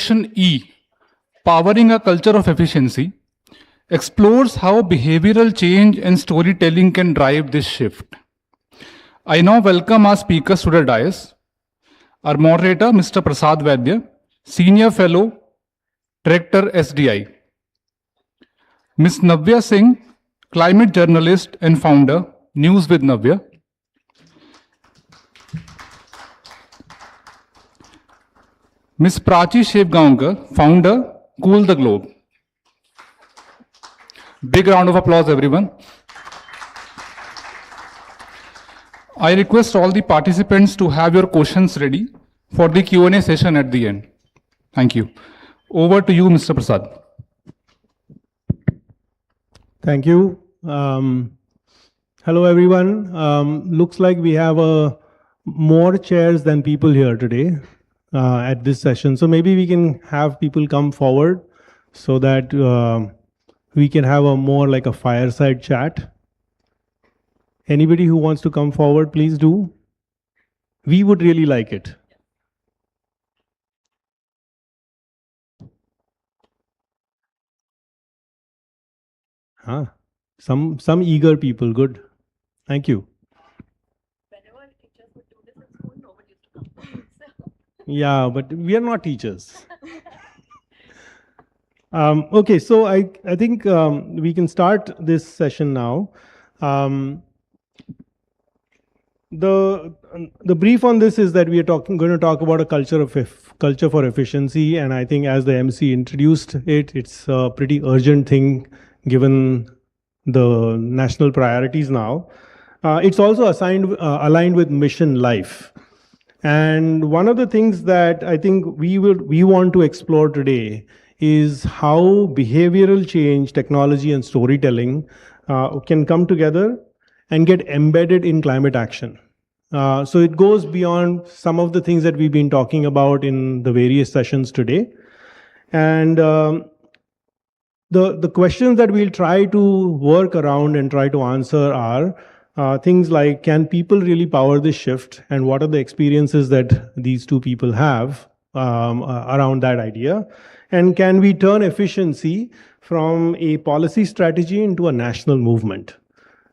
Session E, Powering a Culture of Efficiency, explores how behavioral change and storytelling can drive this shift. I now welcome our speakers to the dais. Our moderator, Mr. Prasad Vaidya, Senior Fellow, Director SDI. Ms. Navya Singh, Climate Journalist and Founder, News with Navya. Ms. Prachi Shevgaonkar, Founder, Cool the Globe. Big round of applause, everyone. I request all the participants to have your questions ready for the Q&A session at the end. Thank you. Over to you, Mr. Prasad. Thank you. Hello, everyone. Looks like we have more chairs than people here today at this session. So maybe we can have people come forward so that we can have a more like a fireside chat. Anybody who wants to come forward, please do. We would really like it. Some eager people. Good. Thank you. Whenever teachers would do this in school, nobody used to come. Yeah, but we are not teachers. Okay, so I think we can start this session now. The brief on this is that we are going to talk about a culture for efficiency, and I think as the MC introduced it, it's a pretty urgent thing given the national priorities now. It's also aligned with mission life. And one of the things that I think we want to explore today is how behavioral change, technology, and storytelling can come together and get embedded in climate action. So it goes beyond some of the things that we've been talking about in the various sessions today. And the questions that we'll try to work around and try to answer are things like, can people really power this shift? And what are the experiences that these two people have around that idea? And can we turn efficiency from a policy strategy into a national movement?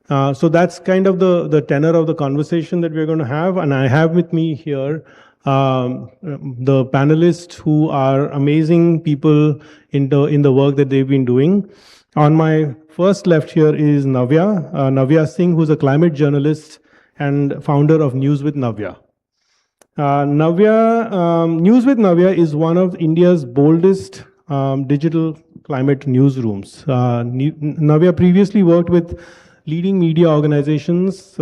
So that's kind of the tenor of the conversation that we're going to have. And I have with me here the panelists who are amazing people in the work that they've been doing. On my first left here is Navya Singh, who's a climate journalist and founder of News with Navya. News with Navya is one of India's boldest digital climate newsrooms. Navya previously worked with leading media organizations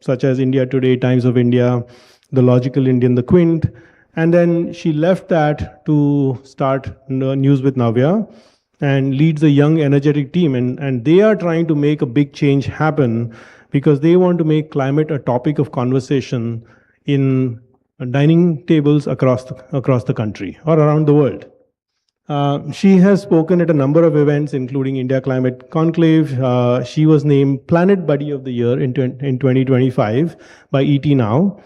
such as India Today, Times of India, The Logical Indian, The Quint, and then she left that to start News with Navya and leads a young, energetic team. And they are trying to make a big change happen because they want to make climate a topic of conversation in dining tables across the country or around the world. She has spoken at a number of events, including India Climate Conclave. She was named Planet Buddy of the Year in 2025 by ET Now.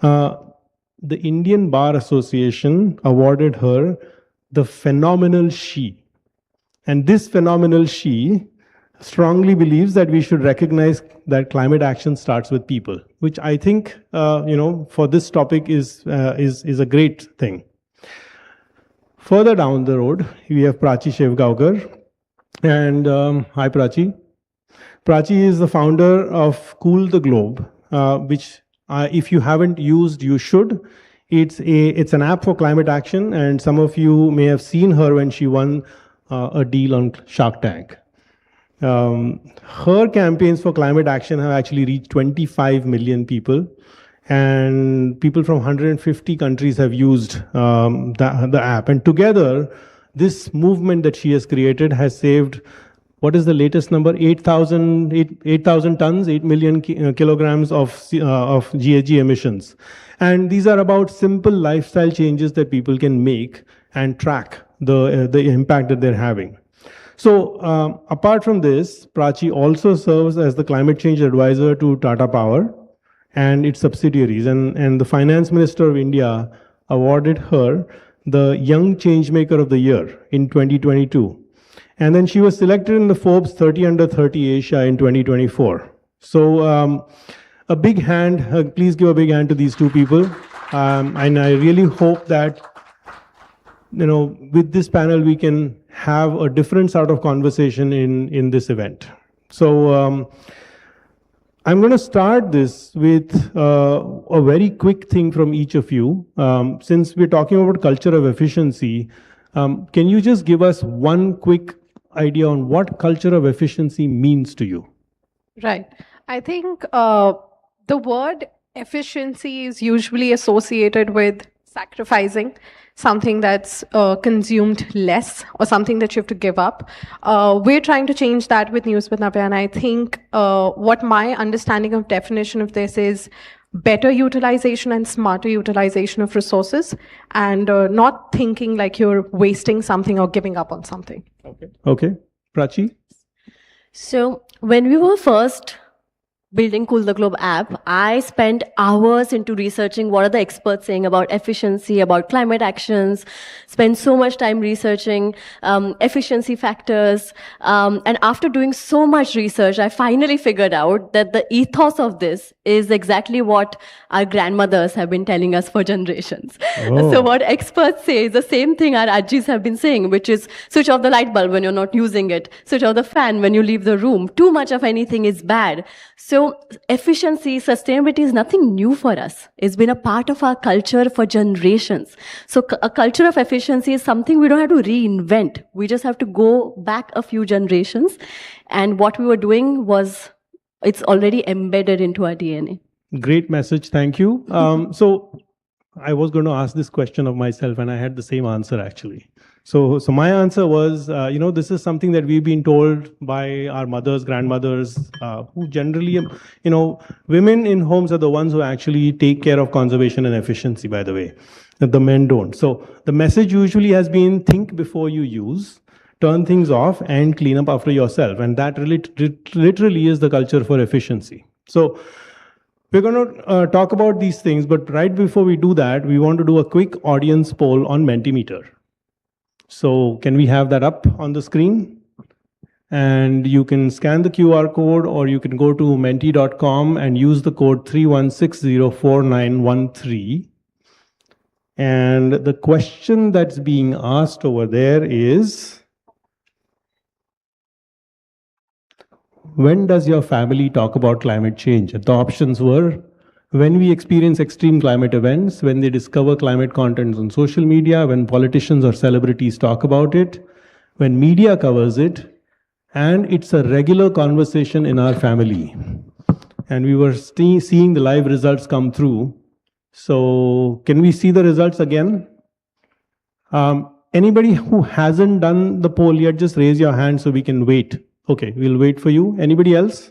The Indian Bar Association awarded her the Phenomenal She. And this Phenomenal She strongly believes that we should recognize that climate action starts with people, which I think, for this topic is a great thing. Further down the road, we have Prachi Shevgaonkar. And hi, Prachi. Prachi is the founder of Cool the Globe, which if you haven't used, you should. It's an app for climate action, and some of you may have seen her when she won a deal on Shark Tank. Her campaigns for climate action have actually reached 25 million people. And people from 150 countries have used the app. And together, this movement that she has created has saved, what is the latest number? 8,000 tons, 8 million kilograms of GHG emissions. And these are about simple lifestyle changes that people can make and track the impact that they're having. So apart from this, Prachi also serves as the climate change advisor to Tata Power and its subsidiaries. And the finance minister of India awarded her the Young Changemaker of the Year in 2022. And then she was selected in the Forbes 30 Under 30 Asia in 2024. So a big hand, please give a big hand to these two people. And I really hope that, with this panel, we can have a different sort of conversation in this event. So I'm going to start this with a very quick thing from each of you. Since we're talking about culture of efficiency, can you just give us one quick idea on what culture of efficiency means to you? Right. I think the word efficiency is usually associated with sacrificing something that's consumed less or something that you have to give up. We're trying to change that with News with Navya, and I think what my understanding of definition of this is better utilization and smarter utilization of resources, and not thinking like you're wasting something or giving up on something. Okay. Prachi? So when we were first building Cool the Globe app, I spent hours into researching what are the experts saying about efficiency, about climate actions, spent so much time researching efficiency factors. And after doing so much research, I finally figured out that the ethos of this is exactly what our grandmothers have been telling us for generations. Oh. So what experts say is the same thing our ajis have been saying, which is switch off the light bulb when you're not using it, switch off the fan when you leave the room. Too much of anything is bad. So efficiency, sustainability is nothing new for us. It's been a part of our culture for generations. So a culture of efficiency is something we don't have to reinvent. We just have to go back a few generations. And what we were doing was, it's already embedded into our DNA. Great message. Thank you. So I was going to ask this question of myself, and I had the same answer actually. So my answer was, this is something that we've been told by our mothers, grandmothers, who generally, women in homes are the ones who actually take care of conservation and efficiency, by the way. The men don't. So the message usually has been think before you use, turn things off, and clean up after yourself. And that literally is the culture for efficiency. So we're going to talk about these things, but right before we do that, we want to do a quick audience poll on Mentimeter. So can we have that up on the screen? And you can scan the QR code, or you can go to menti.com and use the code 31604913. And the question that's being asked over there is, when does your family talk about climate change? The options were, when we experience extreme climate events, when they discover climate contents on social media, when politicians or celebrities talk about it, when media covers it, and it's a regular conversation in our family. And we were seeing the live results come through. So can we see the results again? Anybody who hasn't done the poll yet, just raise your hand so we can wait. Okay, we'll wait for you. Anybody else?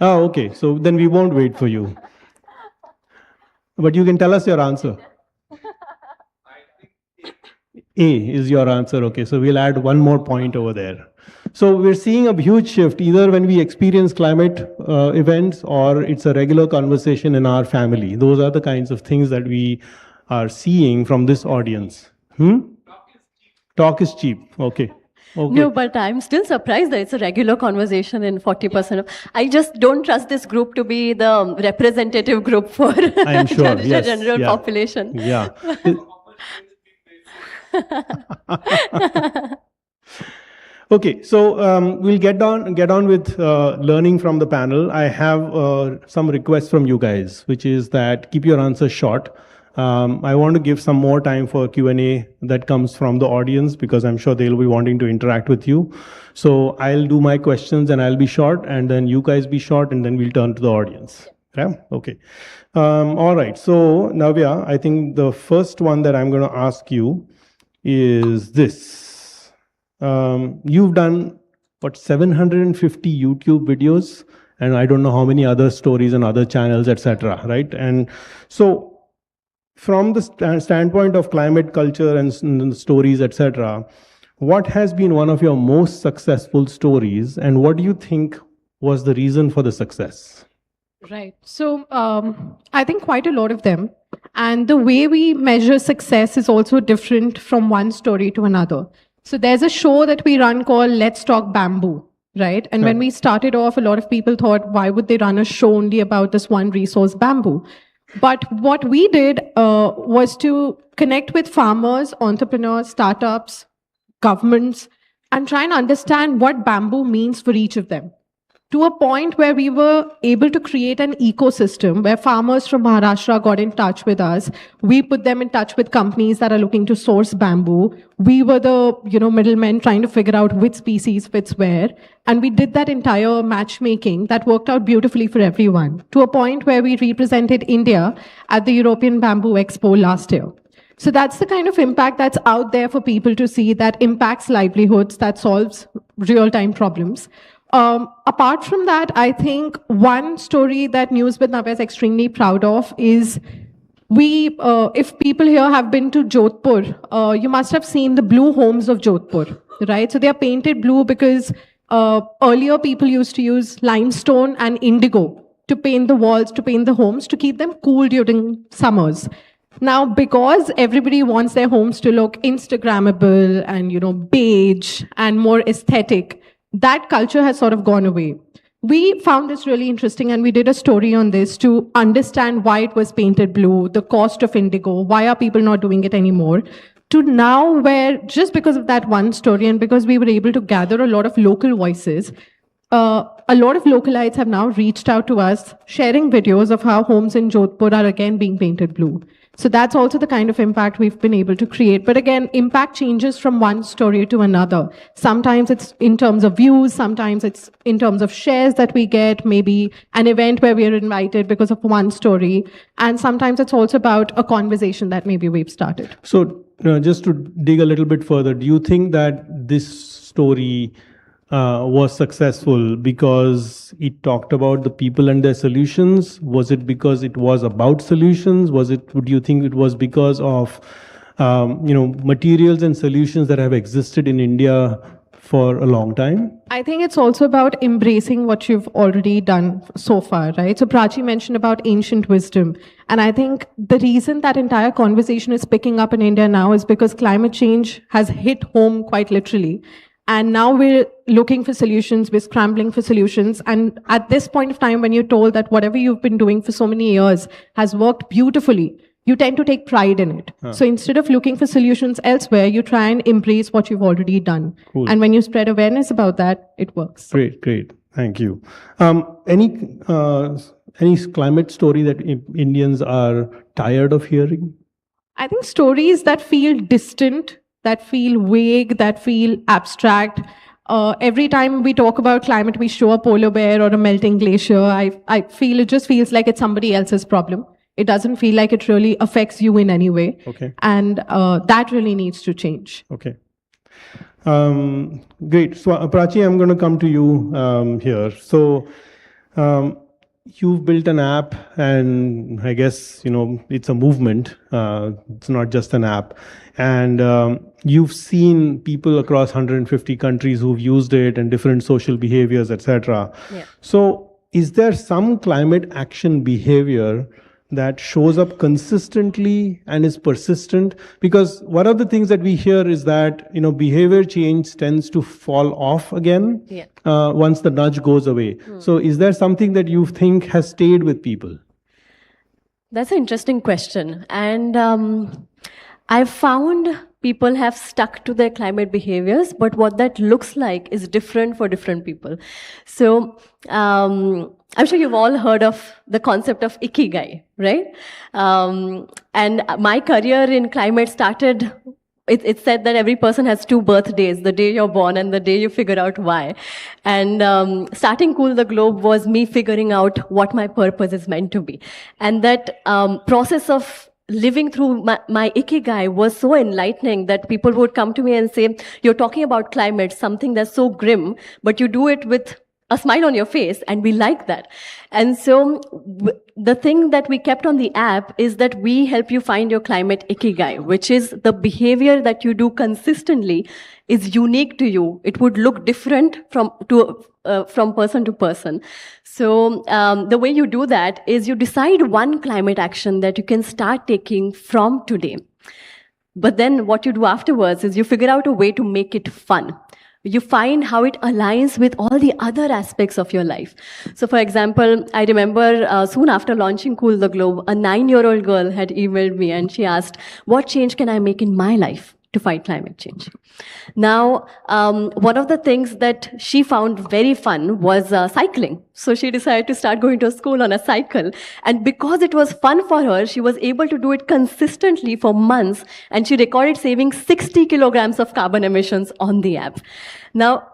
Oh, okay. So then we won't wait for you. But you can tell us your answer. A is your answer. Okay, so we'll add one more point over there. So we're seeing a huge shift, either when we experience climate events or it's a regular conversation in our family. Those are the kinds of things that we are seeing from this audience. Talk is cheap. Okay. Okay. No, but I'm still surprised that it's a regular conversation in 40% of... I just don't trust this group to be the representative group for I am sure. the Yes. general population. Yeah. Okay, so we'll get on with learning from the panel. I have some requests from you guys, which is that keep your answers short. I want to give some more time for Q&A that comes from the audience, because I'm sure they'll be wanting to interact with you. So I'll do my questions and I'll be short, and then you guys be short, and then we'll turn to the audience. Yeah? Okay. All right. So Navya, I think the first one that I'm going to ask you is this. You've done, 750 YouTube videos, and I don't know how many other stories and other channels, etc. Right? And so from the standpoint of climate culture and stories, etc., what has been one of your most successful stories, and what do you think was the reason for the success? Right. So I think quite a lot of them. And the way we measure success is also different from one story to another. So there's a show that we run called Let's Talk Bamboo, right? And when we started off, a lot of people thought, why would they run a show only about this one resource, bamboo? But what we did was to connect with farmers, entrepreneurs, startups, governments, and try and understand what bamboo means for each of them, to a point where we were able to create an ecosystem where farmers from Maharashtra got in touch with us. We put them in touch with companies that are looking to source bamboo. We were the middlemen trying to figure out which species fits where. And we did that entire matchmaking that worked out beautifully for everyone, to a point where we represented India at the European Bamboo Expo last year. So that's the kind of impact that's out there for people to see, that impacts livelihoods, that solves real-time problems. Apart from that, I think one story that News with Navya is extremely proud of is if people here have been to Jodhpur, you must have seen the blue homes of Jodhpur, right? So they are painted blue because earlier people used to use limestone and indigo to paint the walls, to paint the homes, to keep them cool during summers. Now, because everybody wants their homes to look Instagrammable and, beige and more aesthetic, that culture has sort of gone away. We found this really interesting, and we did a story on this to understand why it was painted blue, the cost of indigo, why are people not doing it anymore, to now where, just because of that one story and because we were able to gather a lot of local voices, a lot of localites have now reached out to us, sharing videos of how homes in Jodhpur are again being painted blue. So that's also the kind of impact we've been able to create. But again, impact changes from one story to another. Sometimes it's in terms of views, sometimes it's in terms of shares that we get, maybe an event where we are invited because of one story. And sometimes it's also about a conversation that maybe we've started. So just to dig a little bit further, do you think that this story was successful because it talked about the people and their solutions? Was it because it was about solutions? Do you think it was because of materials and solutions that have existed in India for a long time? I think it's also about embracing what you've already done so far, right? So Prachi mentioned about ancient wisdom. And I think the reason that entire conversation is picking up in India now is because climate change has hit home quite literally. And now we're looking for solutions, we're scrambling for solutions. And at this point of time, when you're told that whatever you've been doing for so many years has worked beautifully, you tend to take pride in it. So instead of looking for solutions elsewhere, you try and embrace what you've already done. Cool. And when you spread awareness about that, it works. Great. Thank you. Any climate story that Indians are tired of hearing? I think stories that feel distant, that feel vague, that feel abstract. Every time we talk about climate, we show a polar bear or a melting glacier. I feel it just feels like it's somebody else's problem. It doesn't feel like it really affects you in any way. Okay. And that really needs to change. Okay. Great. So, Prachi, I'm going to come to you here. So, you've built an app, and I guess, it's a movement. It's not just an app. And you've seen people across 150 countries who've used it and different social behaviors, etc. Yeah. So, is there some climate action behavior that shows up consistently and is persistent? Because one of the things that we hear is that behavior change tends to fall off again once the nudge goes away. So is there something that you think has stayed with people? That's an interesting question. And I've found people have stuck to their climate behaviors, but what that looks like is different for different people. So I'm sure you've all heard of the concept of Ikigai, right? And my career in climate started, it said that every person has 2 birthdays, the day you're born and the day you figure out why. And starting Cool the Globe was me figuring out what my purpose is meant to be. And that process of living through my Ikigai was so enlightening that people would come to me and say, you're talking about climate, something that's so grim, but you do it with a smile on your face, and we like that. And so the thing that we kept on the app is that we help you find your climate ikigai, which is the behavior that you do consistently is unique to you. It would look different from person to person. So the way you do that is you decide one climate action that you can start taking from today. But then what you do afterwards is you figure out a way to make it fun. You find how it aligns with all the other aspects of your life. So for example, I remember soon after launching Cool the Globe, a 9-year-old girl had emailed me and she asked, what change can I make in my life to fight climate change? Now, one of the things that she found very fun was cycling. So she decided to start going to school on a cycle. And because it was fun for her, she was able to do it consistently for months. And she recorded saving 60 kilograms of carbon emissions on the app. Now,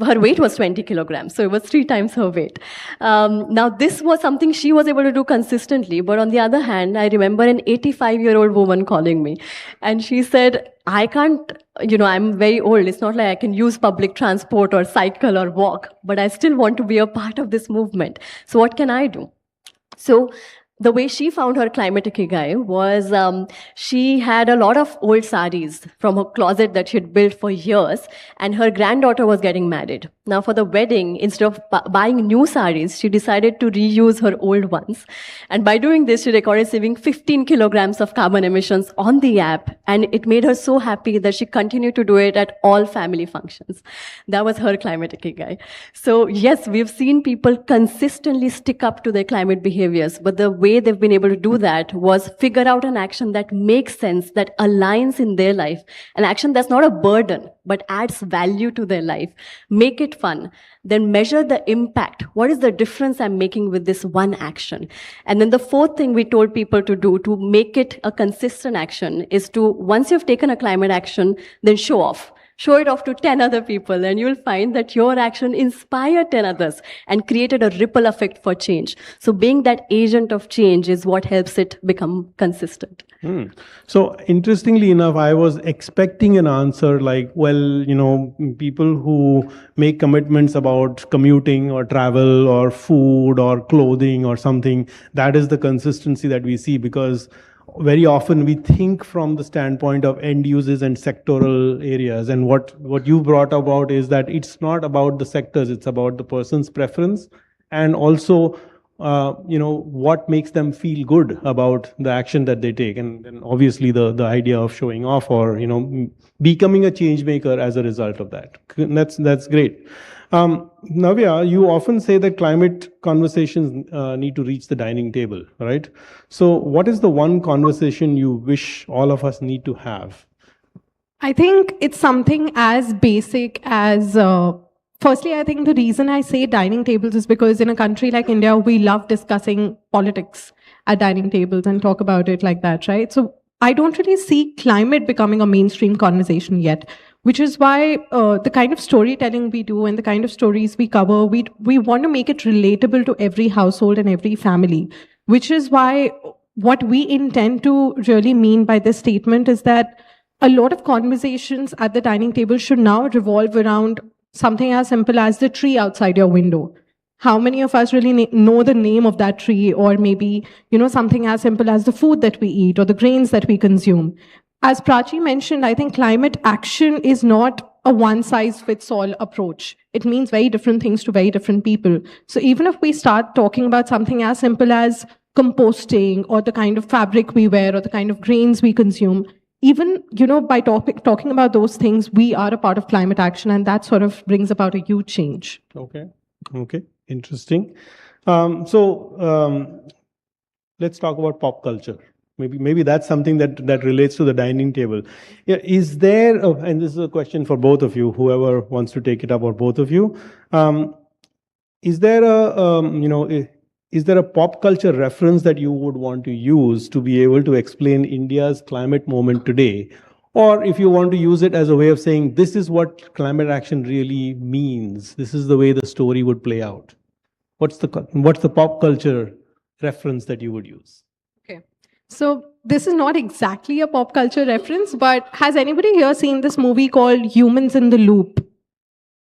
her weight was 20 kilograms, so it was 3 times her weight. Now, this was something she was able to do consistently. But on the other hand, I remember an 85-year-old woman calling me. And she said, I can't, I'm very old. It's not like I can use public transport or cycle or walk, but I still want to be a part of this movement. So what can I do? So the way she found her climate ikigai was she had a lot of old saris from her closet that she had built for years, and her granddaughter was getting married. Now, for the wedding, instead of buying new saris, she decided to reuse her old ones. And by doing this, she recorded saving 15 kilograms of carbon emissions on the app, and it made her so happy that she continued to do it at all family functions. That was her climate ikigai. So yes, we've seen people consistently stick up to their climate behaviors, but the way they've been able to do that was figure out an action that makes sense, that aligns in their life, an action that's not a burden, but adds value to their life. Make it fun. Then measure the impact. What is the difference I'm making with this one action? And then the fourth thing we told people to do to make it a consistent action is to, once you've taken a climate action, then show off. Show it off to 10 other people, and you'll find that your action inspired 10 others and created a ripple effect for change. So being that agent of change is what helps it become consistent. So interestingly enough, I was expecting an answer like, well, people who make commitments about commuting or travel or food or clothing or something, that is the consistency that we see, because very often we think from the standpoint of end users and sectoral areas. And what you brought about is that it's not about the sectors, it's about the person's preference, and also what makes them feel good about the action that they take, and obviously the idea of showing off or becoming a change maker as a result of that. That's great. Navya, you often say that climate conversations need to reach the dining table, right? So what is the one conversation you wish all of us need to have? I think it's something as basic as, firstly, I think the reason I say dining tables is because in a country like India, we love discussing politics at dining tables and talk about it like that, right? So I don't really see climate becoming a mainstream conversation yet, which is why the kind of storytelling we do and the kind of stories we cover, we want to make it relatable to every household and every family, which is why what we intend to really mean by this statement is that a lot of conversations at the dining table should now revolve around something as simple as the tree outside your window. How many of us really know the name of that tree, or maybe, something as simple as the food that we eat or the grains that we consume? As Prachi mentioned, I think climate action is not a one-size-fits-all approach. It means very different things to very different people. So even if we start talking about something as simple as composting or the kind of fabric we wear or the kind of grains we consume, even, by talking about those things, we are a part of climate action, and that sort of brings about a huge change. Okay. Interesting. Let's talk about pop culture. Maybe that's something that relates to the dining table. Yeah, is there, and this is a question for both of you, whoever wants to take it up, or both of you, is there a pop culture reference that you would want to use to be able to explain India's climate moment today? Or if you want to use it as a way of saying, this is what climate action really means, this is the way the story would play out. What's the pop culture reference that you would use? Okay. So this is not exactly a pop culture reference, but has anybody here seen this movie called Humans in the Loop?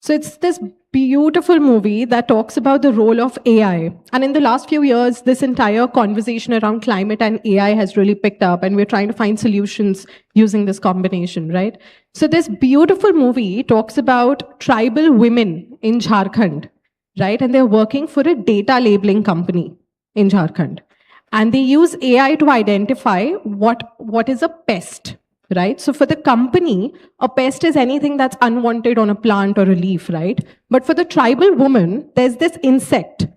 So it's this beautiful movie that talks about the role of AI. And in the last few years, this entire conversation around climate and AI has really picked up, and we're trying to find solutions using this combination, right? So this beautiful movie talks about tribal women in Jharkhand, right? And they're working for a data labeling company in Jharkhand. And they use AI to identify what is a pest, right? So for the company, a pest is anything that's unwanted on a plant or a leaf, right? But for the tribal woman, there's this insect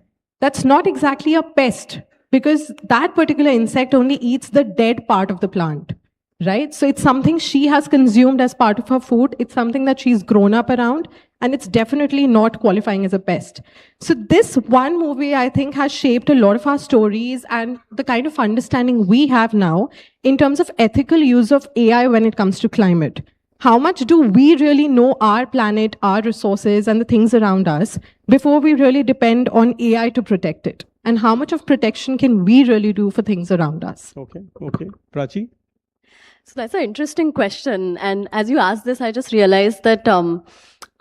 that's not exactly a pest because that particular insect only eats the dead part of the plant, right? So it's something she has consumed as part of her food. It's something that she's grown up around, and it's definitely not qualifying as a pest. So this one movie, I think, has shaped a lot of our stories and the kind of understanding we have now in terms of ethical use of AI when it comes to climate. How much do we really know our planet, our resources, and the things around us before we really depend on AI to protect it? And how much of protection can we really do for things around us? Okay. Prachi? So that's an interesting question. And as you asked this, I just realized that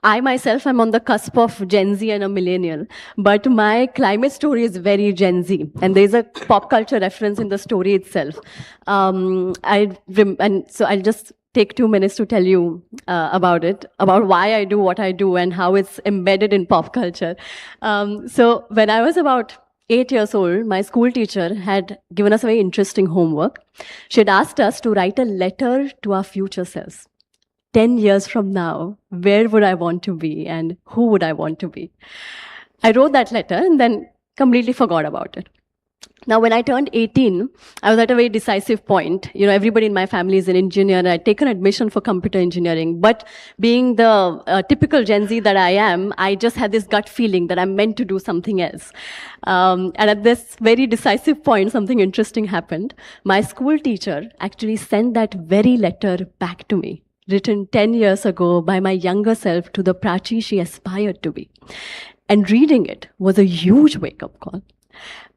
I myself am on the cusp of Gen Z and a millennial, but my climate story is very Gen Z, and there's a pop culture reference in the story itself. And so I'll just take 2 minutes to tell you about it, about why I do what I do and how it's embedded in pop culture. So when I was about 8 years old, my school teacher had given us a very interesting homework. She had asked us to write a letter to our future selves. 10 years from now, where would I want to be and who would I want to be? I wrote that letter and then completely forgot about it. Now, when I turned 18, I was at a very decisive point. You know, everybody in my family is an engineer. I'd taken admission for computer engineering. But being the typical Gen Z that I am, I just had this gut feeling that I'm meant to do something else. And at this very decisive point, something interesting happened. My school teacher actually sent that very letter back to me, written 10 years ago by my younger self to the Prachi she aspired to be. And reading it was a huge wake-up call.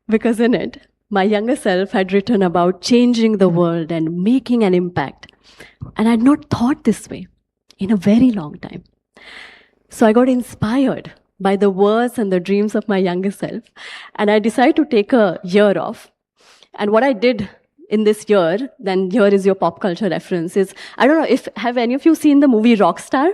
Because in it, my younger self had written about changing the world and making an impact. And I'd not thought this way in a very long time. So I got inspired by the words and the dreams of my younger self. And I decided to take a year off. And what I did in this year, then here is your pop culture reference, is, I don't know, have any of you seen the movie Rockstar?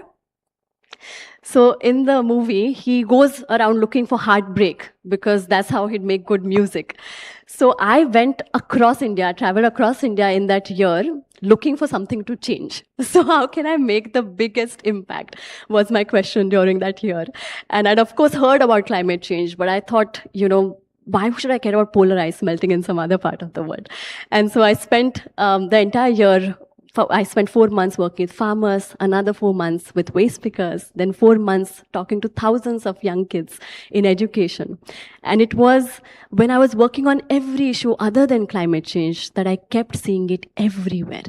So in the movie, he goes around looking for heartbreak because that's how he'd make good music. So I went across India, traveled across India in that year, looking for something to change. So how can I make the biggest impact was my question during that year. And I'd of course heard about climate change, but I thought, you know, why should I care about polar ice melting in some other part of the world? And so I spent the entire year, I spent 4 months working with farmers, another 4 months with waste pickers, then 4 months talking to thousands of young kids in education. And it was when I was working on every issue other than climate change that I kept seeing it everywhere.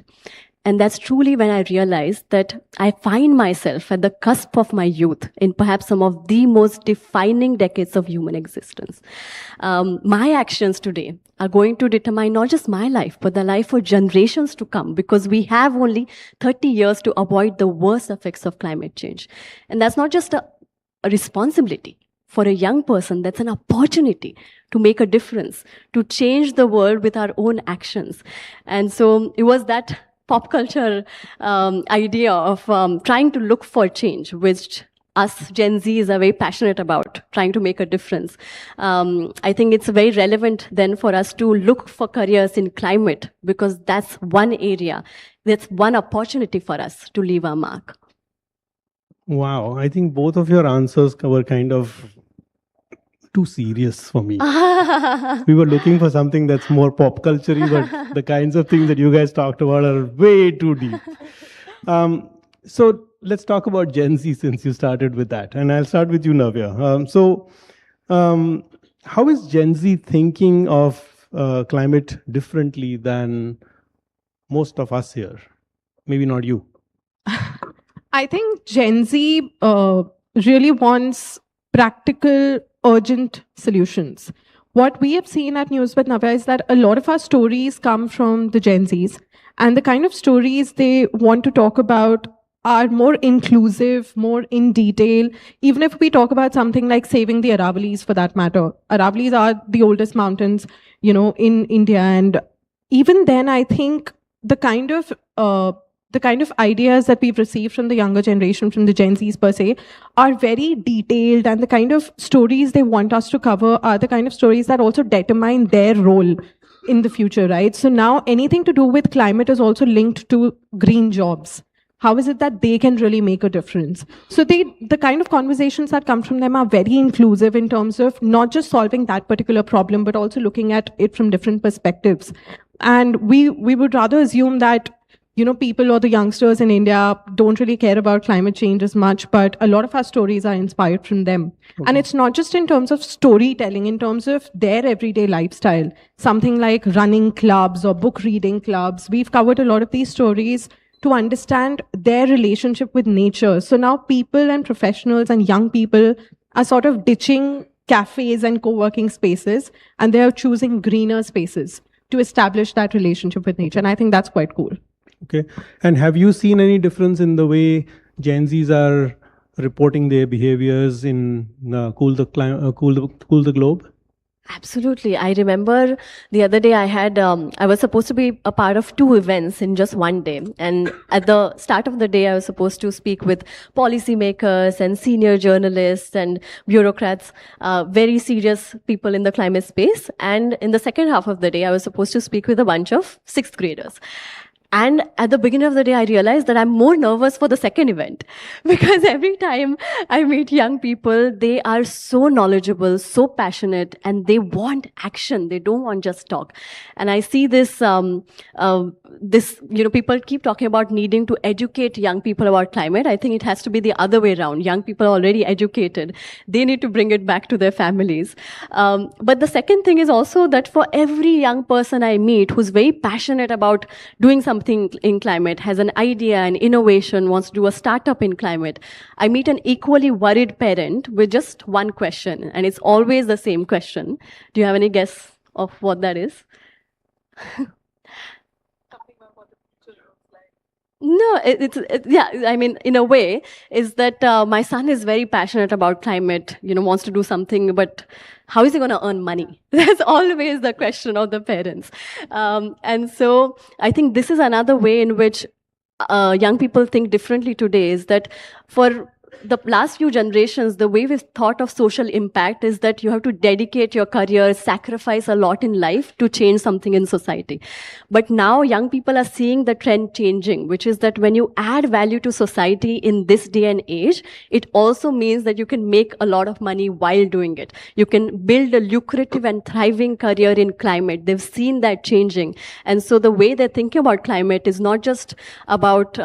And that's truly when I realized that I find myself at the cusp of my youth in perhaps some of the most defining decades of human existence. My actions today are going to determine not just my life, but the life of generations to come, because we have only 30 years to avoid the worst effects of climate change. And that's not just a responsibility. For a young person, that's an opportunity to make a difference, to change the world with our own actions. And so it was that pop culture idea of trying to look for change, which us Gen Zs are very passionate about, trying to make a difference. I think it's very relevant then for us to look for careers in climate, because that's one area, that's one opportunity for us to leave our mark. Wow, I think both of your answers were kind of too serious for me. We were looking for something that's more pop culture-y, but the kinds of things that you guys talked about are way too deep. So let's talk about Gen Z, since you started with that. And I'll start with you, Navya. How is Gen Z thinking of climate differently than most of us here? Maybe not you. I think Gen Z really wants practical, urgent solutions. What we have seen at News with Navya is that a lot of our stories come from the Gen Zs, and the kind of stories they want to talk about are more inclusive, more in detail. Even if we talk about something like saving the Aravalis for that matter, Aravalis are the oldest mountains, in India. And even then, I think the kind of ideas that we've received from the younger generation, from the Gen Zs per se, are very detailed, and the kind of stories they want us to cover are the kind of stories that also determine their role in the future, right? So now anything to do with climate is also linked to green jobs. How is it that they can really make a difference? So the kind of conversations that come from them are very inclusive in terms of not just solving that particular problem, but also looking at it from different perspectives. And we would rather assume that, people or the youngsters in India don't really care about climate change as much, but a lot of our stories are inspired from them. Okay. And it's not just in terms of storytelling, in terms of their everyday lifestyle, something like running clubs or book reading clubs. We've covered a lot of these stories to understand their relationship with nature. So now people and professionals and young people are sort of ditching cafes and co-working spaces, and they're choosing greener spaces to establish that relationship with nature. And I think that's quite cool. Okay. And have you seen any difference in the way Gen Zs are reporting their behaviors in Cool the Globe? Absolutely. I remember the other day I was supposed to be a part of 2 events in just one day. And at the start of the day, I was supposed to speak with policymakers and senior journalists and bureaucrats, very serious people in the climate space. And in the second half of the day, I was supposed to speak with a bunch of 6th graders. And at the beginning of the day, I realized that I'm more nervous for the second event because every time I meet young people, they are so knowledgeable, so passionate, and they want action. They don't want just talk. And I see this, people keep talking about needing to educate young people about climate. I think it has to be the other way around. Young people are already educated. They need to bring it back to their families. But the second thing is also that for every young person I meet who's very passionate about doing something in climate, has an idea, an innovation, wants to do a startup in climate, I meet an equally worried parent with just one question, and it's always the same question. Do you have any guess of what that is? No, I mean, in a way, is that my son is very passionate about climate, wants to do something, but how is he going to earn money? That's always the question of the parents. And so I think this is another way in which young people think differently today, is that for the last few generations, the way we've thought of social impact is that you have to dedicate your career, sacrifice a lot in life to change something in society. But now young people are seeing the trend changing, which is that when you add value to society in this day and age, it also means that you can make a lot of money while doing it. You can build a lucrative and thriving career in climate. They've seen that changing. And so the way they're thinking about climate is not just about,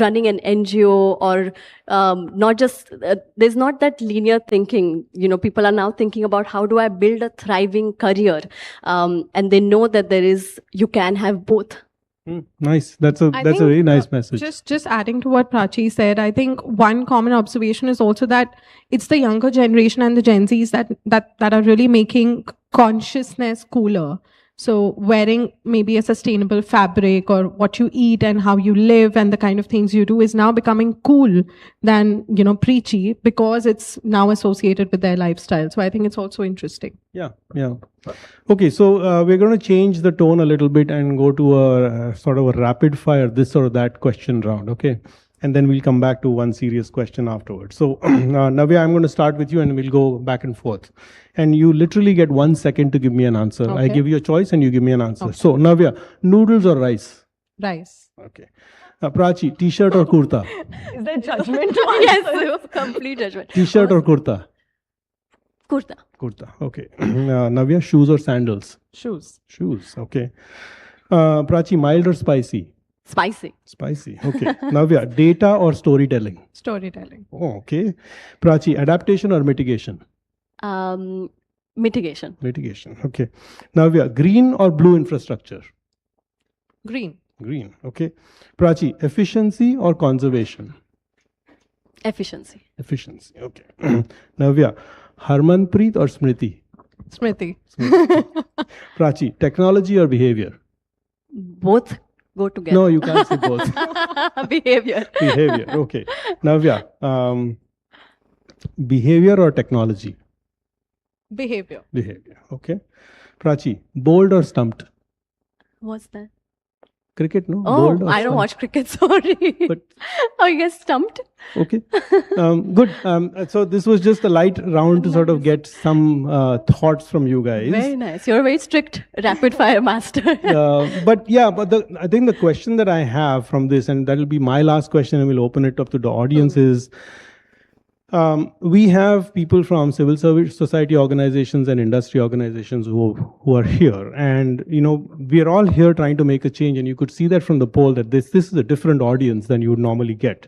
running an NGO or not just, there's not that linear thinking. People are now thinking about how do I build a thriving career? And they know that you can have both. Nice. That's a very nice message. Just adding to what Prachi said, I think one common observation is also that it's the younger generation and the Gen Zs that are really making consciousness cooler. So wearing maybe a sustainable fabric, or what you eat and how you live and the kind of things you do is now becoming cool than, preachy, because it's now associated with their lifestyle. So I think it's also interesting. Yeah. Okay, so we're going to change the tone a little bit and go to a sort of a rapid fire this or that question round, okay? And then we'll come back to one serious question afterwards. So Navya, I'm going to start with you and we'll go back and forth. And you literally get 1 second to give me an answer. Okay. I give you a choice and you give me an answer. Okay. So Navya, noodles or rice? Rice. Okay. Prachi, t-shirt or kurta? Is that judgment? Yes, complete judgment. T-shirt or kurta? Kurta. Kurta, okay. Navya, shoes or sandals? Shoes. Shoes, okay. Prachi, mild or spicy? Spicy. Spicy, okay. Navya, data or storytelling? Storytelling. Oh, okay. Prachi, adaptation or mitigation? Mitigation. Mitigation, okay. Navya, green or blue infrastructure? Green. Green, okay. Prachi, efficiency or conservation? Efficiency. Efficiency, okay. Navya, Harmanpreet or Smriti? Smriti. Prachi, technology or behavior? Both go together. No, you can't say both. Behavior. Behavior. Okay. Navya, behavior or technology? Behavior. Behavior. Okay. Prachi, bold or stumped? What's that? Cricket, no? Oh, Bold or I don't stumped? watch cricket, sorry. But Oh, you get stumped? okay. Good. So this was just a light round to sort of get some thoughts from you guys. Very nice. You're a very strict rapid fire master. But I think the question that I have from this, and that will be my last question, and we'll open it up to the audience, is we have people from civil service society organizations and industry organizations who are here, and we are all here trying to make a change, and you could see that from the poll that this is a different audience than you would normally get.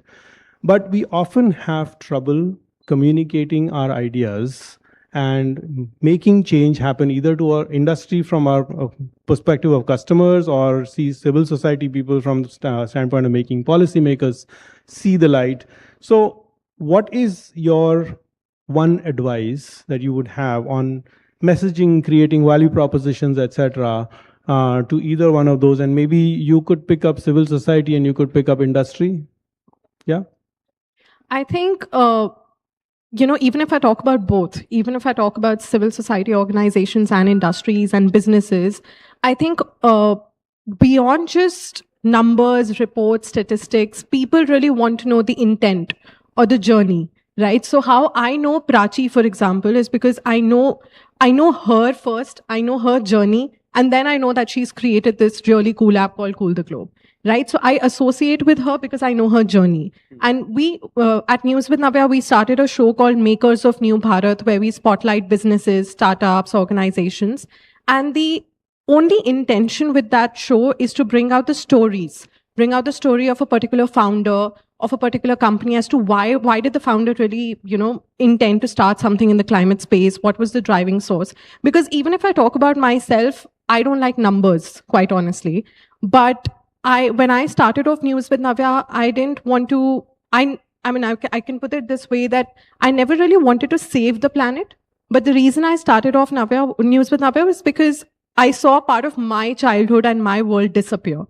But we often have trouble communicating our ideas and making change happen either to our industry from our perspective of customers, or see civil society people from the standpoint of making policymakers see the light. So what is your one advice that you would have on messaging, creating value propositions, etc., to either one of those? And maybe you could pick up civil society and you could pick up industry. Yeah. I think, even if I talk about both, even if I talk about civil society organizations and industries and businesses, I think beyond just numbers, reports, statistics, people really want to know the intent or the journey, right? So how I know Prachi, for example, is because I know her first, I know her journey, and then I know that she's created this really cool app called Cool the Globe, right? So I associate with her because I know her journey. And we, at News with Navya, we started a show called Makers of New Bharat, where we spotlight businesses, startups, organizations. And the only intention with that show is to bring out the stories, bring out the story of a particular founder, of a particular company, as to why did the founder really, intend to start something in the climate space? What was the driving source? Because even if I talk about myself, I don't like numbers, quite honestly. But when I started off News with Navya, I didn't want to, I can put it this way, that I never really wanted to save the planet. But the reason I started off News with Navya was because I saw part of my childhood and my world disappear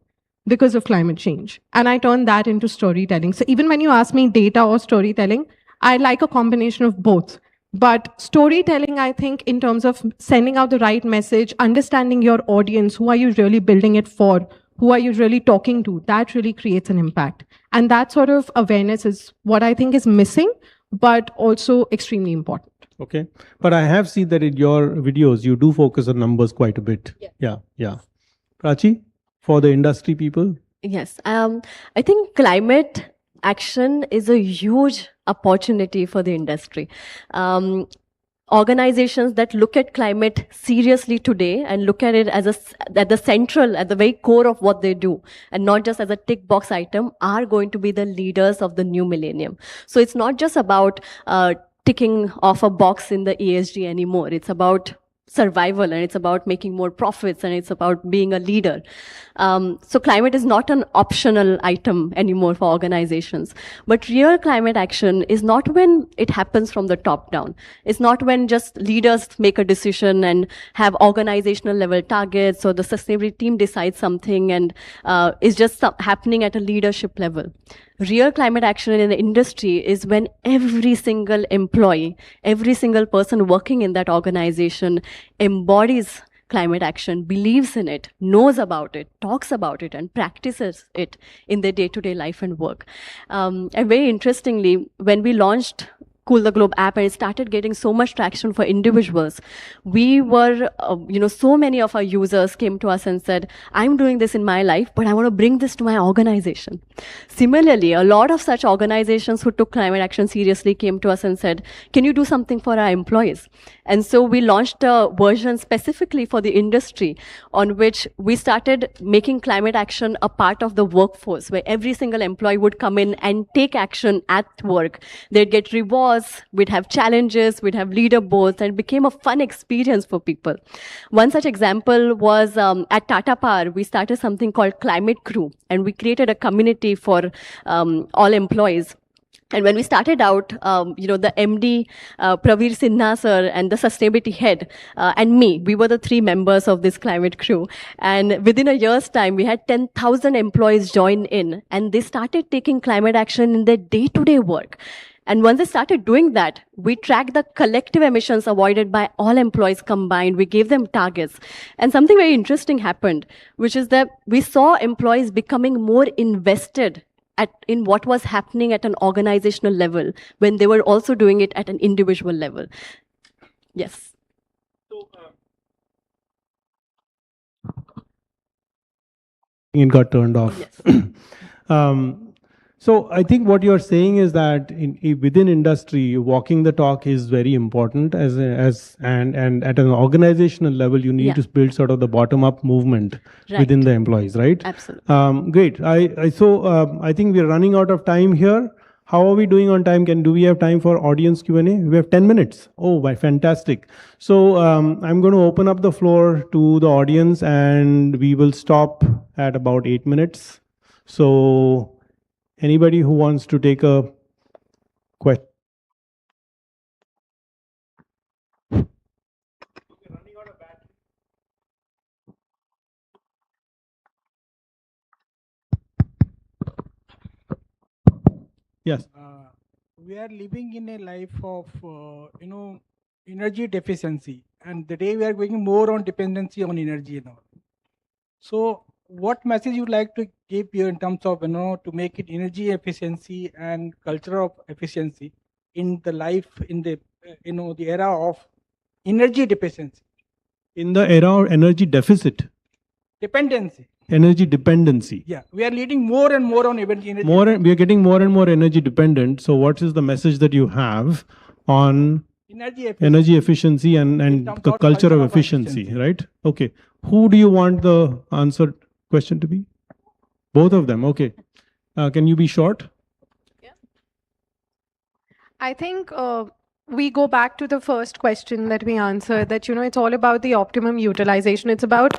because of climate change. And I turned that into storytelling. So even when you ask me data or storytelling, I like a combination of both. But storytelling, I think, in terms of sending out the right message, understanding your audience, who are you really building it for, who are you really talking to, that really creates an impact. And that sort of awareness is what I think is missing, but also extremely important. Okay. But I have seen that in your videos, you do focus on numbers quite a bit. Yeah. Prachi? For the industry people? Yes. I think climate action is a huge opportunity for the industry. Organizations that look at climate seriously today and look at it as at the very core of what they do, and not just as a tick box item, are going to be the leaders of the new millennium. So it's not just about ticking off a box in the ESG anymore. It's about survival, and it's about making more profits, and it's about being a leader. So climate is not an optional item anymore for organizations. But real climate action is not when it happens from the top down. It's not when just leaders make a decision and have organizational level targets, or the sustainability team decides something and is just happening at a leadership level. Real climate action in the industry is when every single employee, every single person working in that organization embodies climate action, believes in it, knows about it, talks about it, and practices it in their day-to-day life and work. And very interestingly, when we launched Cool the Globe app and it started getting so much traction for individuals, we were, so many of our users came to us and said, I'm doing this in my life, but I want to bring this to my organization. Similarly, a lot of such organizations who took climate action seriously came to us and said, can you do something for our employees? And so we launched a version specifically for the industry, on which we started making climate action a part of the workforce, where every single employee would come in and take action at work. They'd get rewards, we'd have challenges, we'd have leaderboards, and it became a fun experience for people. One such example was at Tata Power, we started something called Climate Crew, and we created a community for all employees. And when we started out, the MD, Praveer Sinha sir, and the sustainability head, and me, we were the 3 members of this climate crew. And within a year's time, we had 10,000 employees join in, and they started taking climate action in their day-to-day work. And once they started doing that, we tracked the collective emissions avoided by all employees combined. We gave them targets. And something very interesting happened, which is that we saw employees becoming more invested in what was happening at an organizational level when they were also doing it at an individual level. Yes. It got turned off. Yes. So I think what you're saying is that within industry, walking the talk is very important and at an organizational level, you need Yeah. to build sort of the bottom up movement Right. within the employees, right? Absolutely. Great. I think we're running out of time here. How are we doing on time? Do we have time for audience Q&A? We have 10 minutes. Oh, fantastic. So I'm going to open up the floor to the audience and we will stop at about 8 minutes. So anybody who wants to take a question? Yes. We are living in a life of, energy deficiency, and the day we are going more on dependency on energy and all. So, what message you like to give here in terms of, to make it energy efficiency and culture of efficiency in the life in the, the era of energy deficiency, In the era of energy deficit, dependency. energy dependency. Yeah, we are leading more and more on energy. We are getting more and more energy dependent. So what is the message that you have on energy efficiency and terms the of culture of efficiency, right? Okay. Who do you want the answer question to be? Both of them. Okay. Can you be short? I think we go back to the first question that we answered, that, it's all about the optimum utilization. It's about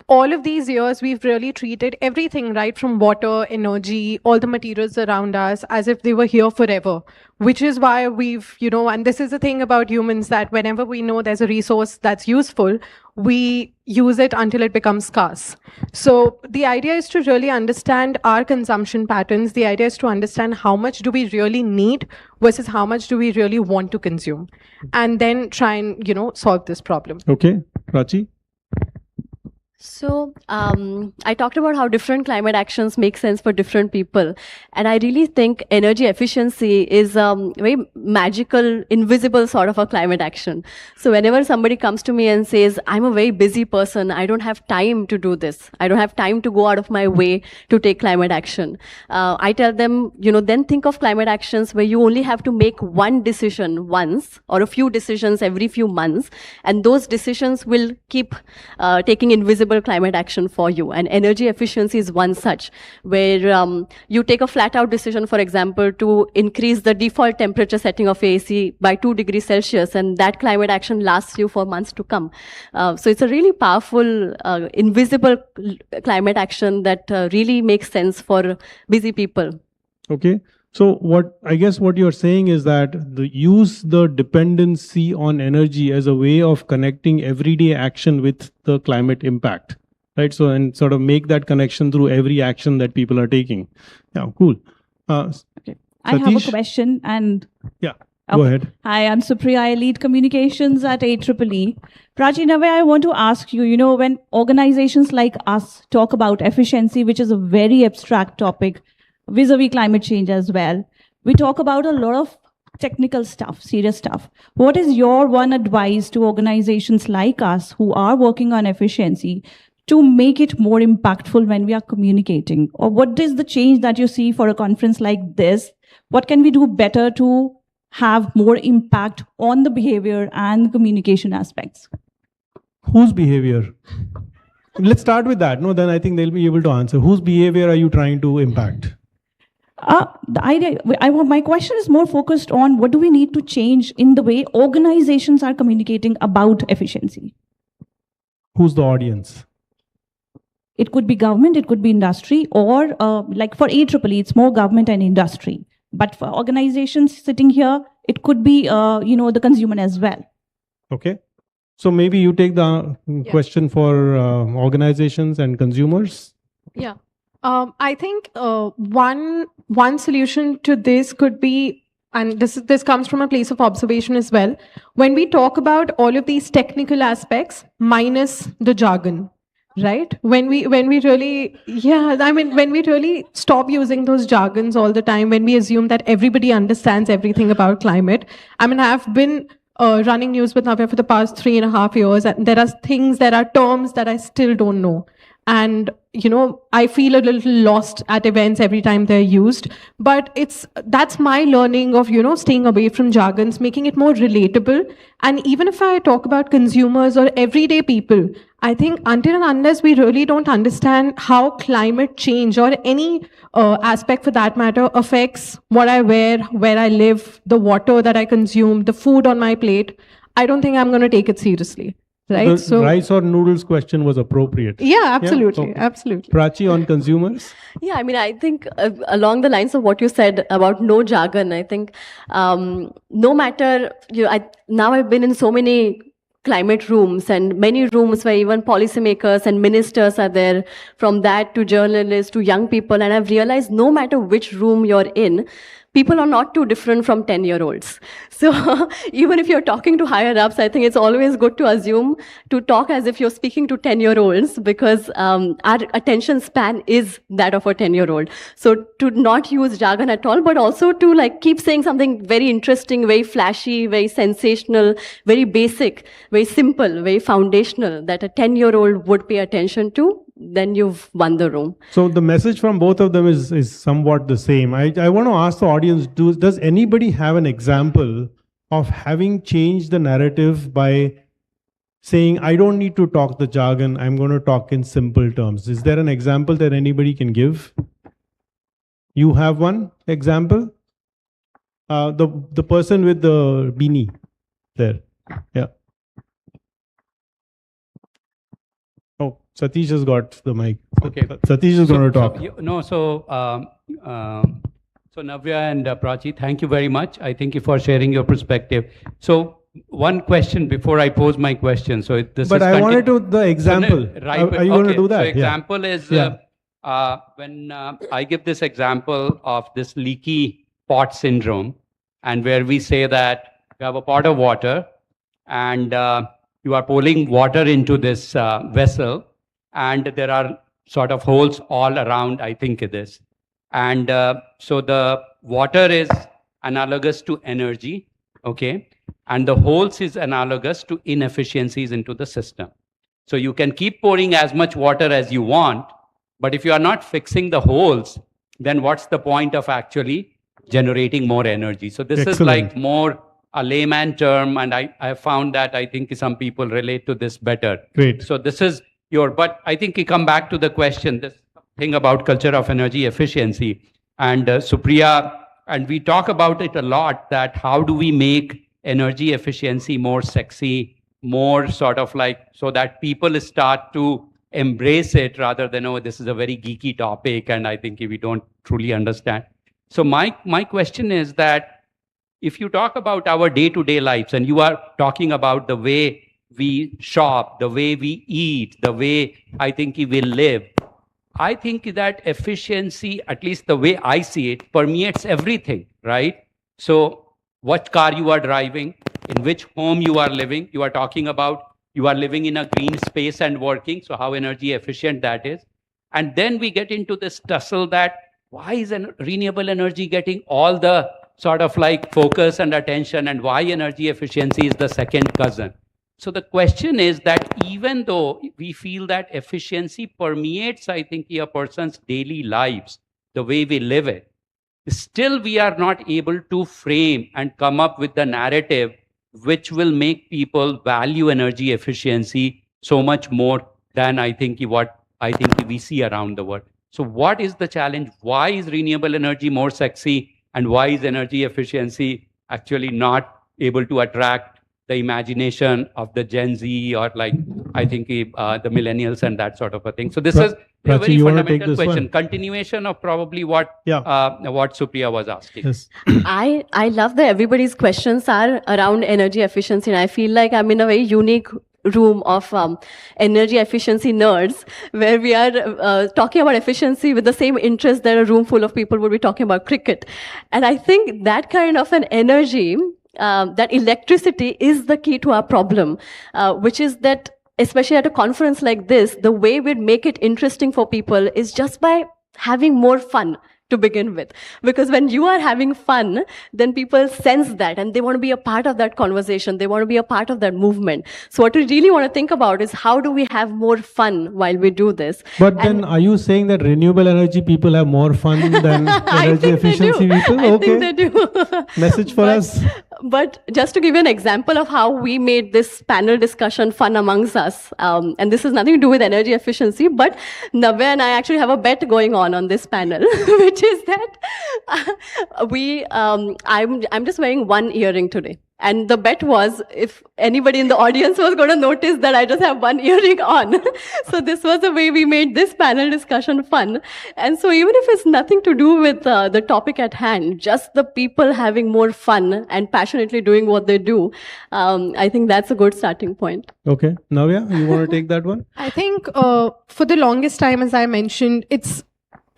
all of these years, we've really treated everything, right, from water, energy, all the materials around us as if they were here forever, which is why we've, and this is the thing about humans, that whenever we know there's a resource that's useful, we use it until it becomes scarce. So the idea is to really understand our consumption patterns. The idea is to understand how much do we really need versus how much do we really want to consume, and then try and, solve this problem. Okay. Prachi? So I talked about how different climate actions make sense for different people. And I really think energy efficiency is a very magical, invisible sort of a climate action. So whenever somebody comes to me and says, I'm a very busy person, I don't have time to do this, I don't have time to go out of my way to take climate action, I tell them, then think of climate actions where you only have to make one decision once or a few decisions every few months. And those decisions will keep taking invisible climate action for you. And energy efficiency is one such, where you take a flat out decision, for example, to increase the default temperature setting of AC by 2 degrees Celsius, and that climate action lasts you for months to come. So it's a really powerful, invisible climate action that really makes sense for busy people. Okay. So I guess what you're saying is that use the dependency on energy as a way of connecting everyday action with the climate impact, right? So, and sort of make that connection through every action that people are taking. Yeah, cool. Okay. I have a question and... Yeah, go ahead. Hi, I'm Supriya. I lead communications at AEEE. Prajinav, I want to ask you, when organizations like us talk about efficiency, which is a very abstract topic, vis-a-vis climate change as well, we talk about a lot of technical stuff, serious stuff. What is your one advice to organizations like us who are working on efficiency to make it more impactful when we are communicating? Or what is the change that you see for a conference like this? What can we do better to have more impact on the behavior and communication aspects? Whose behavior? Let's start with that. No, then I think they'll be able to answer. Whose behavior are you trying to impact? My question is more focused on what do we need to change in the way organizations are communicating about efficiency. Who's the audience? It could be government, it could be industry, or like for AEEE, it's more government and industry. But for organizations sitting here, it could be, the consumer as well. Okay. So maybe you take the question for organizations and consumers. Yeah. I think one solution to this could be, and this comes from a place of observation as well. When we talk about all of these technical aspects, minus the jargon, right? When we really, when we really stop using those jargons all the time, when we assume that everybody understands everything about climate. I've been running News with Navya for the past 3.5 years, and there are terms that I still don't know. And, I feel a little lost at events every time they're used. But that's my learning of, staying away from jargons, making it more relatable. And even if I talk about consumers or everyday people, I think until and unless we really don't understand how climate change or any aspect for that matter affects what I wear, where I live, the water that I consume, the food on my plate, I don't think I'm going to take it seriously. Right. The rice or noodles question was appropriate. Yeah, absolutely. Yeah? Okay. Absolutely. Prachi, on consumers? Yeah, I think along the lines of what you said about no jargon, I think no matter, now I've been in so many climate rooms and many rooms where even policymakers and ministers are there, from that to journalists to young people. And I've realized no matter which room you're in, people are not too different from 10-year-olds. So even if you're talking to higher ups, I think it's always good to assume to talk as if you're speaking to 10-year-olds, because our attention span is that of a 10-year-old. So to not use jargon at all, but also to keep saying something very interesting, very flashy, very sensational, very basic, very simple, very foundational, that a 10-year-old would pay attention to, then you've won the room. So the message from both of them is somewhat the same. I want to ask the audience, does anybody have an example of having changed the narrative by saying, I don't need to talk the jargon, I'm going to talk in simple terms? Is there an example that anybody can give? You have one example? The person with the beanie there. Yeah. Oh, Satish has got the mic. Okay. Satish is going to talk. So Navya and Prachi, thank you very much. I thank you for sharing your perspective. So one question before I pose my question. So this but is I wanted to the example. Are you going to do that? So example is when I give this example of this leaky pot syndrome, and where we say that you have a pot of water and you are pouring water into this vessel, and there are sort of holes all around, I think it is. And so the water is analogous to energy, okay? And the holes is analogous to inefficiencies into the system. So you can keep pouring as much water as you want, but if you are not fixing the holes, then what's the point of actually generating more energy? So this is like more a layman term, and I found that I think some people relate to this better. Great. So this is but I think we come back to the question, this thing about culture of energy efficiency. And Supriya, and we talk about it a lot, that how do we make energy efficiency more sexy, more sort of so that people start to embrace it rather than, oh, this is a very geeky topic and I think we don't truly understand. So my question is that if you talk about our day-to-day lives, and you are talking about the way we shop, the way we eat, the way I think we live, I think that efficiency, at least the way I see it, permeates everything, right? So what car you are driving, in which home you are living, you are talking about you are living in a green space and working, so how energy efficient that is. And then we get into this tussle that why is renewable energy getting all the sort of focus and attention, and why energy efficiency is the second cousin. So the question is that even though we feel that efficiency permeates, I think, a person's daily lives, the way we live it, still we are not able to frame and come up with the narrative which will make people value energy efficiency so much more than I think what we see around the world. So what is the challenge? Why is renewable energy more sexy? And why is energy efficiency actually not able to attract the imagination of the Gen Z or I think the millennials and that sort of a thing? So this A Prachi, very you want to take fundamental this question. one? Continuation of probably what Supriya was asking. Yes. I love that everybody's questions are around energy efficiency, and I feel like I'm in a very unique room of energy efficiency nerds, where we are talking about efficiency with the same interest that a room full of people would be talking about cricket. And I think that kind of an energy, that electricity is the key to our problem, which is that, especially at a conference like this, the way we'd make it interesting for people is just by having more fun to begin with. Because when you are having fun, then people sense that and they want to be a part of that conversation. They want to be a part of that movement. So what we really want to think about is how do we have more fun while we do this? But then are you saying that renewable energy people have more fun than energy efficiency people? I think they do. Message for us. But just to give you an example of how we made this panel discussion fun amongst us, and this has nothing to do with energy efficiency, but Navya and I actually have a bet going on this panel, which is that I'm just wearing one earring today. And the bet was if anybody in the audience was going to notice that I just have one earring on. So this was the way we made this panel discussion fun. And so even if it's nothing to do with the topic at hand, just the people having more fun and passionately doing what they do, I think that's a good starting point. Okay. Navya, you want to take that one? I think for the longest time, as I mentioned, it's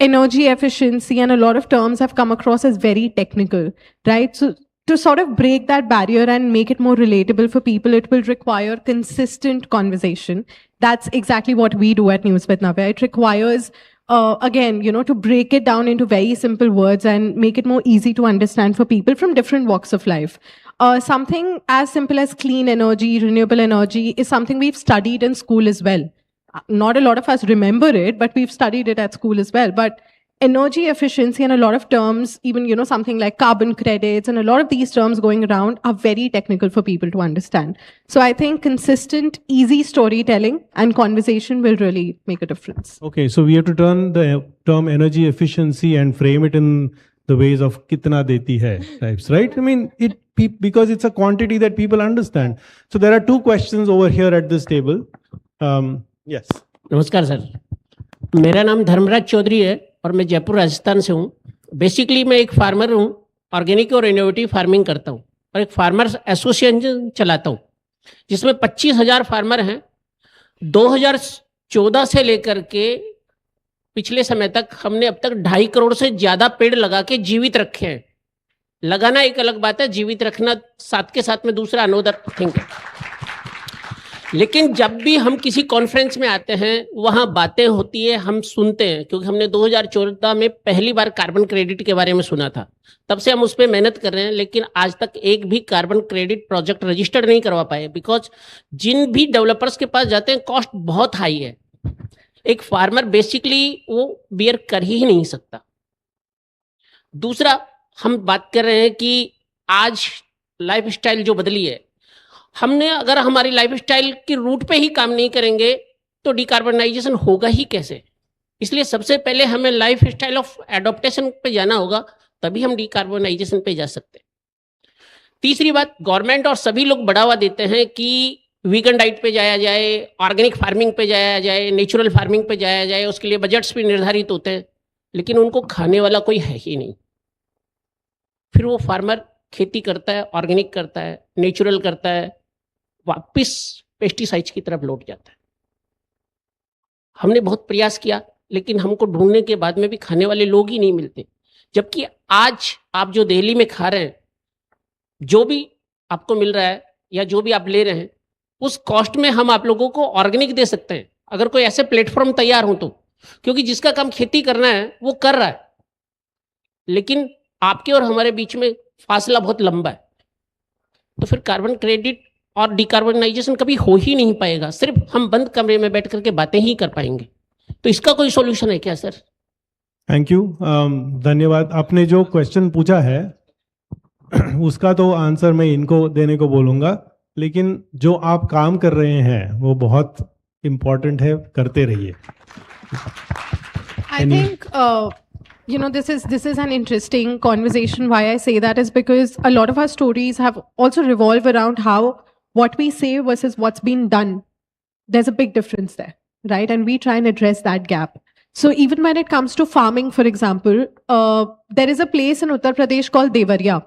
energy efficiency, and a lot of terms have come across as very technical, right? So to sort of break that barrier and make it more relatable for people, it will require consistent conversation. That's exactly what we do at News with Navya. It requires, again, to break it down into very simple words and make it more easy to understand for people from different walks of life. Something as simple as clean energy, renewable energy is something we've studied in school as well. Not a lot of us remember it, but we've studied it at school as well. But energy efficiency and a lot of terms, even, something like carbon credits and a lot of these terms going around are very technical for people to understand. So I think consistent, easy storytelling and conversation will really make a difference. Okay, so we have to turn the term energy efficiency and frame it in the ways of kitna deti hai types, right? I mean, because it's a quantity that people understand. So there are two questions over here at this table. Yes. नमस्कार sir, मेरा नाम धर्मराज चौधरी है और मैं जयपुर राजस्थान से हूँ. Basically मैं एक फार्मर हूँ, ऑर्गेनिक और इनोवेटिव फार्मिंग करता हूँ और एक फार्मर्स एसोसिएशन चलाता हूँ जिसमें 25,000 फार्मर हैं. 2014 से लेकर के पिछले समय तक हमने अब तक 2.5 करोड़ से ज़्यादा पेड़ लगा के जीवित रखे हैं. लगाना एक अलग बात है, जीवित रखना साथ के साथ में दूसरा अनोदर थिंग है. लेकिन जब भी हम किसी कॉन्फ्रेंस में आते हैं वहाँ बातें होती है, हम सुनते हैं, क्योंकि हमने 2014 में पहली बार कार्बन क्रेडिट के बारे में सुना था. तब से हम उस पर मेहनत कर रहे हैं, लेकिन आज तक एक भी कार्बन क्रेडिट प्रोजेक्ट रजिस्टर्ड नहीं करवा पाए, बिकॉज जिन भी डेवलपर्स के पास जाते हैं कॉस्ट बहुत हाई है. एक फार्मर बेसिकली वो बियर कर ही नहीं सकता. दूसरा, हम बात कर रहे हैं कि आज लाइफ स्टाइल जो बदली है, हमने अगर हमारी लाइफस्टाइल की रूट पे ही काम नहीं करेंगे तो डिकार्बनाइजेशन होगा ही कैसे. इसलिए सबसे पहले हमें लाइफस्टाइल ऑफ एडॉप्टेशन पे जाना होगा, तभी हम डिकार्बनाइजेशन पे जा सकते हैं. तीसरी बात, गवर्नमेंट और सभी लोग बढ़ावा देते हैं कि वीगन डाइट पे जाया जाए, ऑर्गेनिक फार्मिंग पे जाया जाए, नेचुरल फार्मिंग पे जाया जाए, उसके लिए बजट्स भी निर्धारित होते हैं, लेकिन उनको खाने वाला कोई है ही नहीं. फिर वो फार्मर खेती करता है, ऑर्गेनिक करता है, नेचुरल करता है, वापस पेस्टिसाइड्स की तरफ लौट जाता है. हमने बहुत प्रयास किया, लेकिन हमको ढूंढने के बाद में भी खाने वाले लोग ही नहीं मिलते. जबकि आज आप जो दिल्ली में खा रहे हैं, जो भी आपको मिल रहा है या जो भी आप ले रहे हैं, उस कॉस्ट में हम आप लोगों को ऑर्गेनिक दे सकते हैं, अगर कोई ऐसे प्लेटफॉर्म तैयार हो तो. क्योंकि जिसका काम खेती करना है वो कर रहा है, लेकिन आपके और हमारे बीच में फासला बहुत लंबा है. तो फिर कार्बन क्रेडिट और डिकार्बनाइजेशन कभी हो ही नहीं पाएगा. सिर्फ हम बंद कमरे में बैठ करके बातें ही कर पाएंगे. तो इसका कोई सॉल्यूशन है क्या सर? थैंक यू, धन्यवाद. आपने जो क्वेश्चन पूछा है उसका तो आंसर मैं इनको देने को बोलूँगा, लेकिन जो आप काम कर रहे हैं वो बहुत इम्पोर्टेंट है, करते रहिए. I think, this is an interesting conversation. Why I say that is because a lot of our stories have also revolved around how what we say versus what's been done. There's a big difference there, right? And we try and address that gap. So even when it comes to farming, for example, there is a place in Uttar Pradesh called Devariya.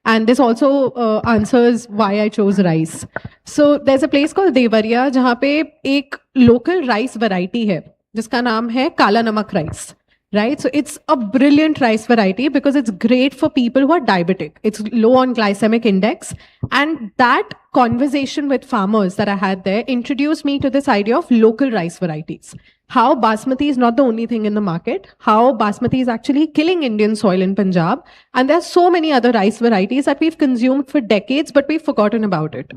And this also answers why I chose rice. So there's a place called Devariya जहाँ पे एक local rice variety है जिसका नाम है काला नमक rice. Right? So it's a brilliant rice variety because it's great for people who are diabetic. It's low on glycemic index. And that conversation with farmers that I had there introduced me to this idea of local rice varieties. How basmati is not the only thing in the market, how basmati is actually killing Indian soil in Punjab. And there are so many other rice varieties that we've consumed for decades, but we've forgotten about it.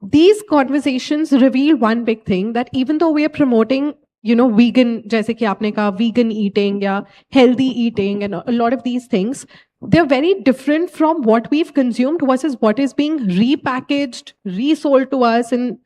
These conversations reveal one big thing, that even though we are promoting vegan, जैसे कि आपने कहा, vegan eating या healthy eating and a lot of these things, they're very different from what we've consumed versus what is being repackaged, resold to us in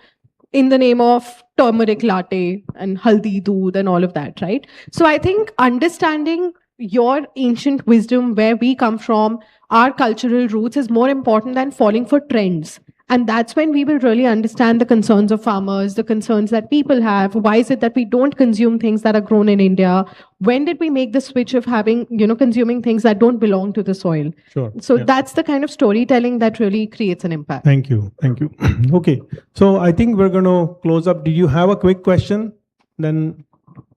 the name of turmeric latte and haldi doodh and all of that, right? So I think understanding your ancient wisdom, where we come from, our cultural roots is more important than falling for trends. And that's when we will really understand the concerns of farmers, the concerns that people have. Why is it that we don't consume things that are grown in India? When did we make the switch of having, consuming things that don't belong to the soil? Sure. So that's the kind of storytelling that really creates an impact. Thank you. Thank you. Okay. So I think we're going to close up. Did you have a quick question? Then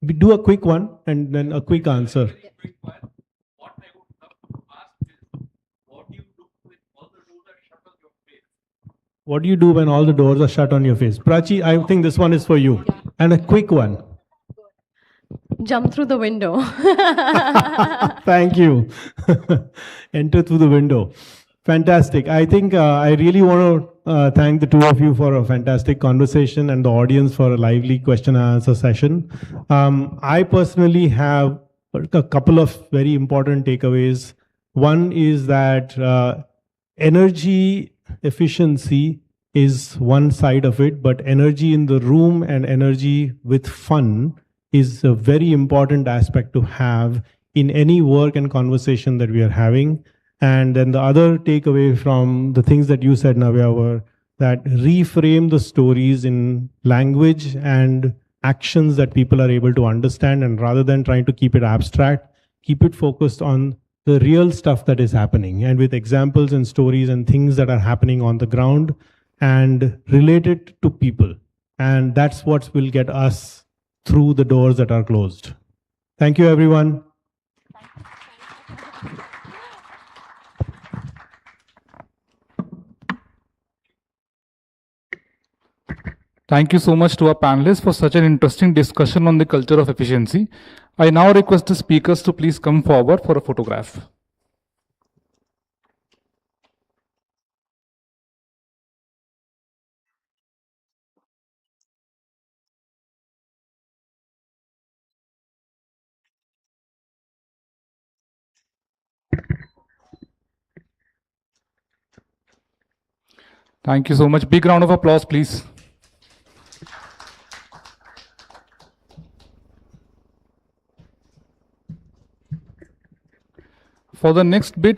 we do a quick one and then a quick answer. What do you do when all the doors are shut on your face? Prachi, I think this one is for you. And a quick one. Jump through the window. Thank you. Enter through the window. Fantastic. I think I really want to thank the two of you for a fantastic conversation and the audience for a lively question and answer session. I personally have a couple of very important takeaways. One is that energy efficiency is one side of it, but energy in the room and energy with fun is a very important aspect to have in any work and conversation that we are having. And then the other takeaway from the things that you said, Navya, were that reframe the stories in language and actions that people are able to understand, and rather than trying to keep it abstract, keep it focused on the real stuff that is happening, and with examples and stories and things that are happening on the ground and related to people. And that's what will get us through the doors that are closed. Thank you, everyone. Thank you so much to our panelists for such an interesting discussion on the culture of efficiency. I now request the speakers to please come forward for a photograph. Thank you so much. Big round of applause, please. For the next bit,